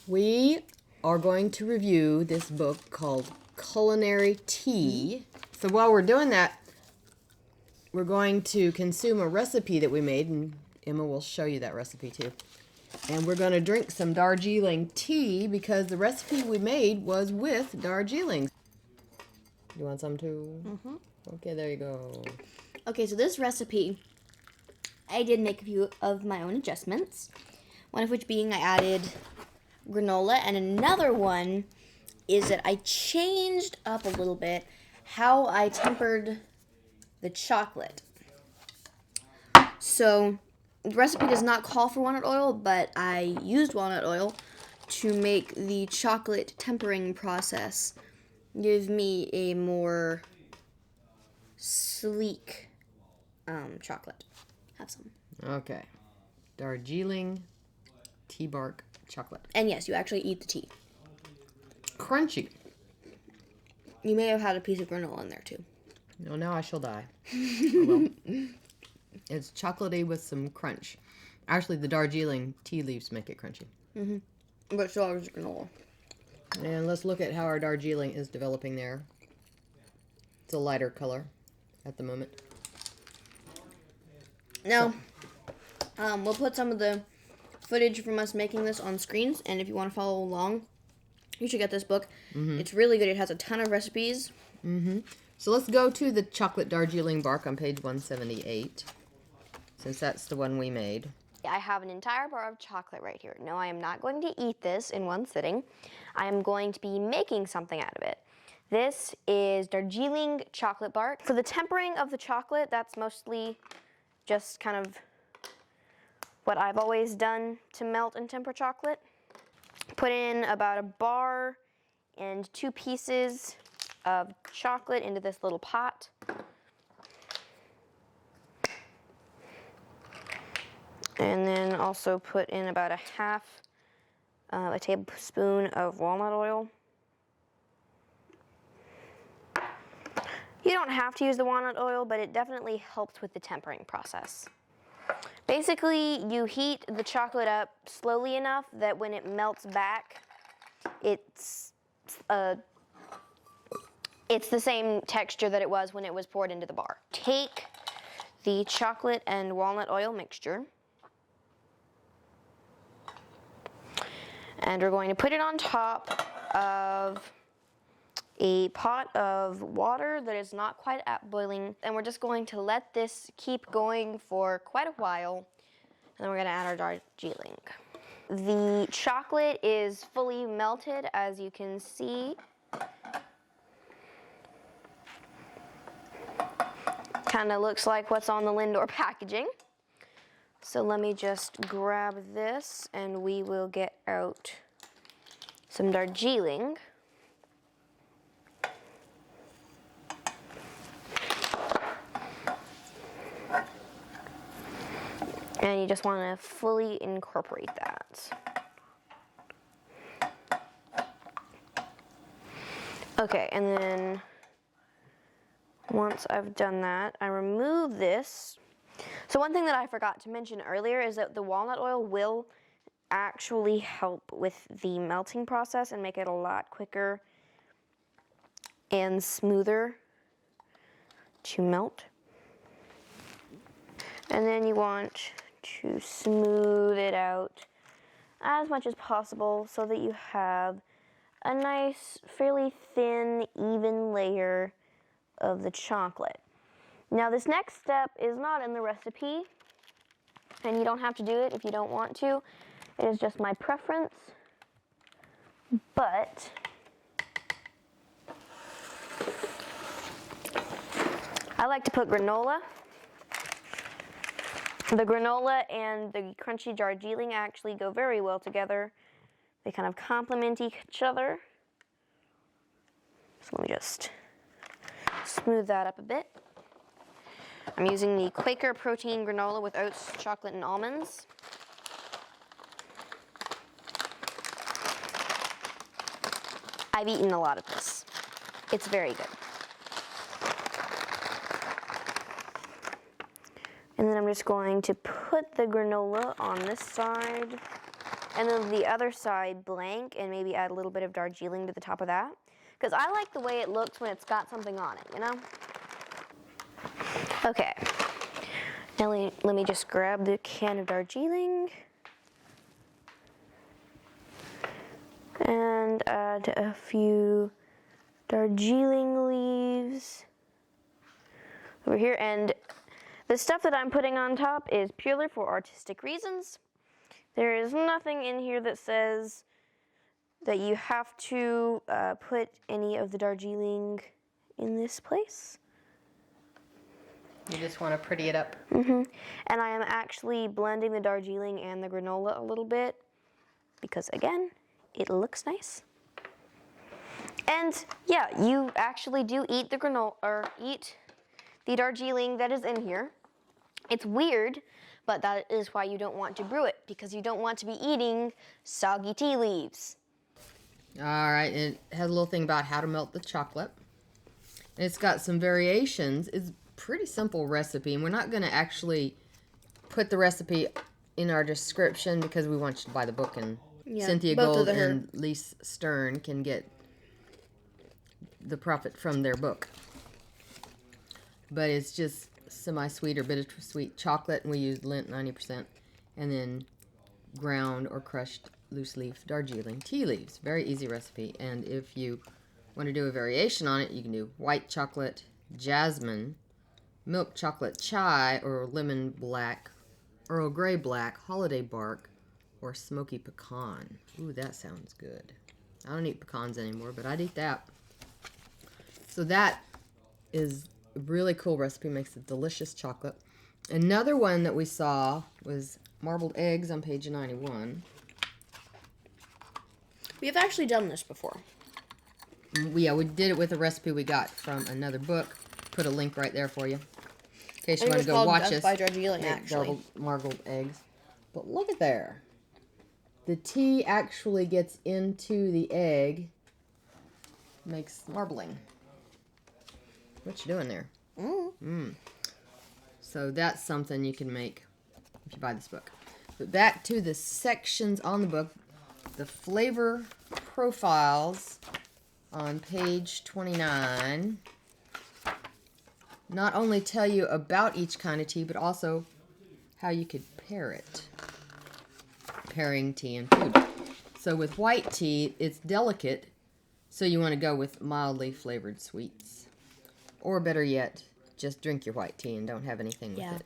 We are going to review this book called Culinary Tea. So while we're doing that, we're going to consume a recipe that we made, and Emma will show you that recipe too. And we're going to drink some Darjeeling tea because the recipe we made was with Darjeeling. You want some too? Mm-hmm. Okay, there you go. Okay, so this recipe, I did make a few of my own adjustments. One of which being I added granola, and another one is that I changed up a little bit how I tempered the chocolate. So the recipe does not call for walnut oil, but I used walnut oil to make the chocolate tempering process give me a more sleek chocolate. Have some. Okay. Darjeeling tea bark chocolate. And yes, you actually eat the tea. Crunchy. You may have had a piece of granola in there too. No, now I shall die. Oh, well. It's chocolatey with some crunch. Actually, the Darjeeling tea leaves make it crunchy. Mm-hmm. But so is granola. And let's look at how our Darjeeling is developing there. It's a lighter color at the moment. Now, we'll put some of the footage from us making this on screens, and if you want to follow along, you should get this book. Mm-hmm. It's really good. It has a ton of recipes. Mm-hmm. So let's go to the chocolate Darjeeling bark on page 178, since that's the one we made. I have an entire bar of chocolate right here. No, I am not going to eat this in one sitting. I am going to be making something out of it. This is Darjeeling Chocolate Bark. For the tempering of the chocolate, that's mostly just kind of what I've always done to melt and temper chocolate. Put in about a bar and 2 pieces of chocolate into this little pot. And then also put in about a half a tablespoon of walnut oil. You don't have to use the walnut oil, but it definitely helps with the tempering process. Basically, you heat the chocolate up slowly enough that when it melts back, it's the same texture that it was when it was poured into the bar. Take the chocolate and walnut oil mixture, and we're going to put it on top of a pot of water that is not quite at boiling, and we're just going to let this keep going for quite a while, and then we're going to add our Darjeeling. The chocolate is fully melted, as you can see. Kind of looks like what's on the Lindor packaging. So let me just grab this, and we will get out some Darjeeling. And you just want to fully incorporate that. Okay, and then once I've done that, I remove this. So one thing that I forgot to mention earlier is that the walnut oil will actually help with the melting process and make it a lot quicker and smoother to melt. And then you want to smooth it out as much as possible so that you have a nice, fairly thin, even layer of the chocolate. Now this next step is not in the recipe, and you don't have to do it if you don't want to. It is just my preference, but I like to put granola. The granola and the crunchy Darjeeling actually go very well together. They kind of complement each other. So let me just smooth that up a bit. I'm using the Quaker protein granola with oats, chocolate, and almonds. I've eaten a lot of this. It's very good. And then I'm just going to put the granola on this side. and then the other side blank, and maybe add a little bit of Darjeeling to the top of that. Because I like the way it looks when it's got something on it, you know? Okay. Now let me just grab the can of Darjeeling and add a few Darjeeling leaves over here. And the stuff that I'm putting on top is purely for artistic reasons. There is nothing in here that says that you have to put any of the Darjeeling in this place. You just want to pretty it up. And I am actually blending the Darjeeling and the granola a little bit because, again, it looks nice. And yeah, you actually do eat the granola, or eat the Darjeeling that is in here. It's weird, but that is why you don't want to brew it, because you don't want to be eating soggy tea leaves. All right, and it has a little thing about how to melt the chocolate. And it's got some variations. It's a pretty simple recipe, and we're not going to actually put the recipe in our description because we want you to buy the book, and Cynthia Gold and Lise Stern can get the profit from their book. But it's just semi-sweet or bittersweet chocolate, and we use Lindt 90%, and then ground or crushed loose leaf Darjeeling tea leaves. Very easy recipe. And if you want to do a variation on it, you can do white chocolate, jasmine, milk chocolate chai, or lemon black, Earl Grey black, holiday bark, or smoky pecan. Ooh, that sounds good. I don't eat pecans anymore, but I'd eat that. So that is a really cool recipe. Makes a delicious chocolate. Another one that we saw was marbled eggs on page 91. We have actually done this before. Yeah, we did it with a recipe we got from another book. Put a link right there for you. In case you want to go watch us. By Darjeeling, actually. Marbled eggs. But look at there. The tea actually gets into the egg. Makes marbling. What you doing there? So that's something you can make if you buy this book. But back to the sections on the book. The flavor profiles on page 29 not only tell you about each kind of tea, but also how you could pair it. Pairing tea and food. So with white tea, it's delicate, so you want to go with mildly flavored sweets. Or better yet, just drink your white tea and don't have anything with it.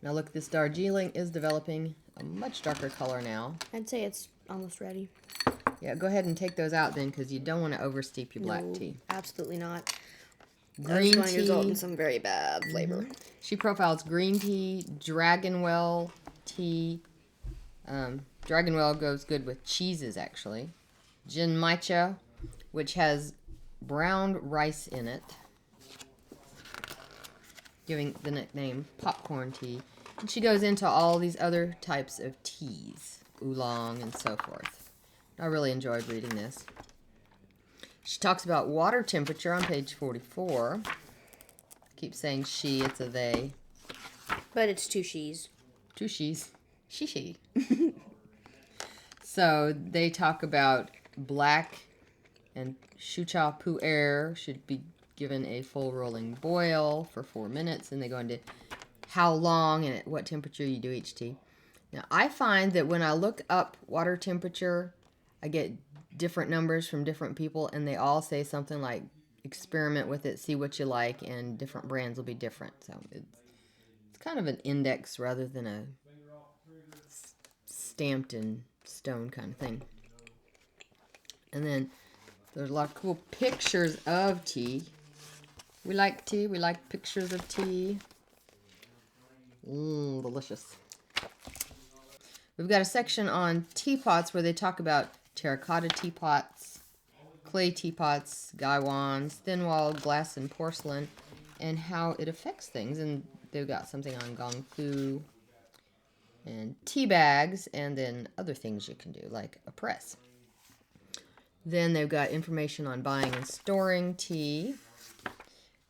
Now look, this Darjeeling is developing a much darker color now. I'd say it's almost ready. Yeah, go ahead and take those out then, because you don't want to oversteep your black tea. Absolutely not. Green That's going tea. to result in some very bad flavor. She profiles green tea, Dragonwell tea. Dragonwell goes good with cheeses, actually. Jinmaicha, which has browned rice in it, giving the nickname popcorn tea. And she goes into all these other types of teas, oolong and so forth. I really enjoyed reading this. She talks about water temperature on page 44. Keep saying she, it's a they. But it's two she's. Two she's. She. So they talk about black and shucha pu'er should be given a full rolling boil for 4 minutes. And they go into how long and at what temperature you do each tea. Now, I find that when I look up water temperature, I get different numbers from different people, and they all say something like, experiment with it, see what you like, and different brands will be different. So it's kind of an index rather than a stamped in stone kind of thing. And then there's a lot of cool pictures of tea. We like tea. We like pictures of tea. Delicious. We've got a section on teapots where they talk about terracotta teapots, clay teapots, gaiwans, thin-walled glass and porcelain, and how it affects things. And they've got something on gong fu and tea bags, and then other things you can do, like a press. Then they've got information on buying and storing tea.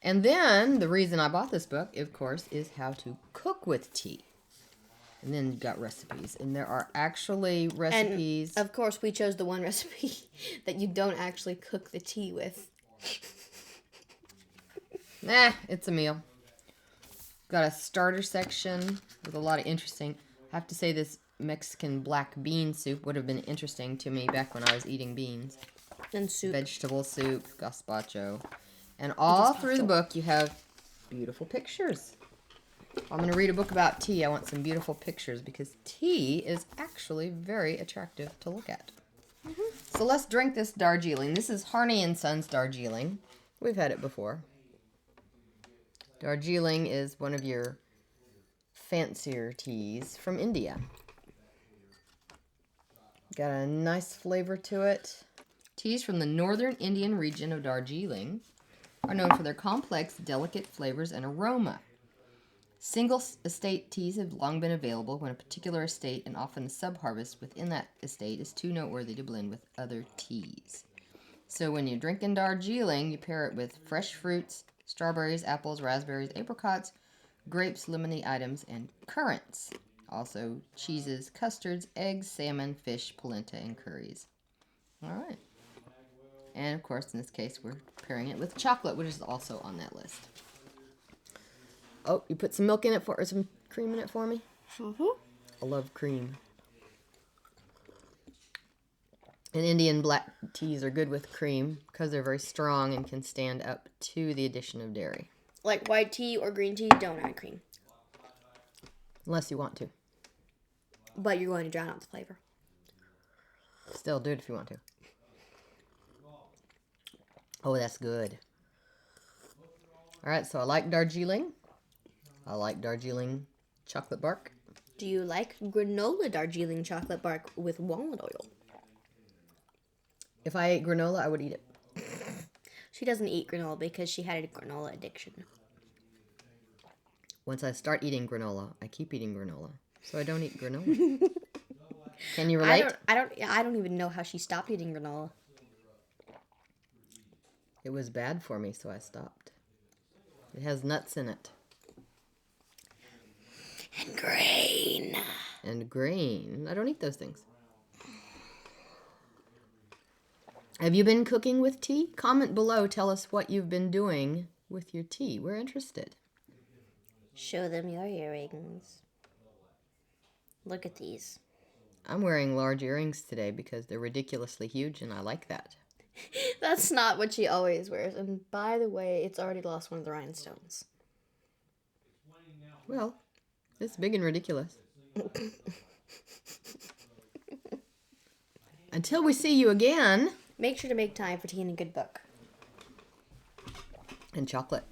And then the reason I bought this book, of course, is how to cook with tea. And then you've got recipes. And there are actually recipes. And of course, we chose the one recipe that you don't actually cook the tea with. It's a meal. Got a starter section with a lot of interesting. I have to say this Mexican black bean soup would have been interesting to me back when I was eating beans. And soup. Vegetable soup, gazpacho. And all through the book you have beautiful pictures. I'm going to read a book about tea. I want some beautiful pictures because tea is actually very attractive to look at. So let's drink this Darjeeling. This is Harney and Sons Darjeeling. We've had it before. Darjeeling is one of your fancier teas from India. Got a nice flavor to it. Teas from the northern Indian region of Darjeeling are known for their complex, delicate flavors and aroma. Single estate teas have long been available when a particular estate and often a sub-harvest within that estate is too noteworthy to blend with other teas. So when you're drinking Darjeeling, you pair it with fresh fruits, strawberries, apples, raspberries, apricots, grapes, lemony items, and currants. Also cheeses, custards, eggs, salmon, fish, polenta, and curries. All right. And of course, in this case, we're pairing it with chocolate, which is also on that list. Oh, you put some milk in it or some cream in it for me? I love cream. And Indian black teas are good with cream because they're very strong and can stand up to the addition of dairy. Like white tea or green tea, don't add cream. Unless you want to. But you're going to drown out the flavor. Still do it if you want to. Oh, that's good. All right, so I like Darjeeling. I like Darjeeling Chocolate Bark. Do you like granola Darjeeling Chocolate Bark with walnut oil? If I ate granola, I would eat it. She doesn't eat granola because she had a granola addiction. Once I start eating granola, I keep eating granola. So I don't eat granola. Can you relate? I don't even know how she stopped eating granola. It was bad for me, so I stopped. It has nuts in it. And grain. And grain. I don't eat those things. Have you been cooking with tea? Comment below. Tell us what you've been doing with your tea. We're interested. Show them your earrings. Look at these. I'm wearing large earrings today because they're ridiculously huge and I like that. That's not what she always wears. And by the way, it's already lost one of the rhinestones. Well, it's big and ridiculous. Until we see you again. Make sure to make time for tea and a good book. And chocolate.